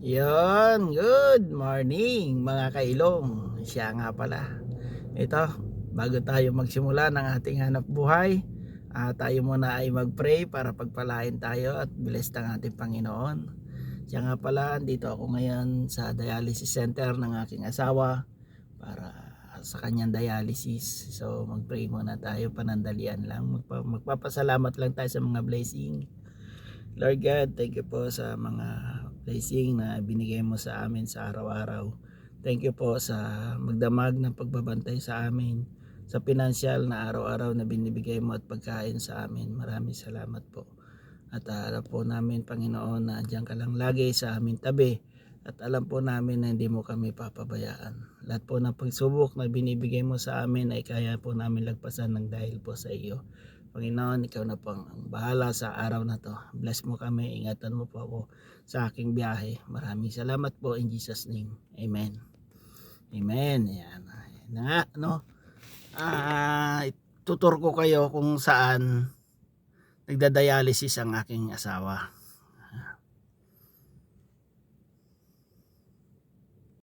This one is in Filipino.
Yon, good morning mga kailong. Siya nga pala. Ito, bago tayo magsimula ng ating hanap buhay, tayo muna ay mag-pray para pagpalain tayo at bless ng ating Panginoon. Siya nga pala, dito ako ngayon sa dialysis center ng aking asawa para sa kanyang dialysis. So mag-pray muna tayo, panandalian lang. Magpapasalamat lang tayo sa mga blessing. Lord God, thank you po sa mga blessing na binigay mo sa amin sa araw-araw. Thank you po sa magdamag ng pagbabantay sa amin, sa pinansyal na araw-araw na binibigay mo at pagkain sa amin. Maraming salamat po. At alam po namin, Panginoon, na andyan ka lang lagi sa aming tabi. At alam po namin na hindi mo kami papabayaan. Lahat po ng pagsubok na binibigay mo sa amin ay kaya po namin lagpasan ng dahil po sa iyo. Panginoon, ikaw na po ang bahala sa araw na to. Bless mo kami, ingatan mo po ako sa aking biyahe. Maraming salamat po in Jesus name. Amen. Amen. Ayan. Ayan na nga, no? Tutur ko kayo kung saan nagdadialysis ang aking asawa.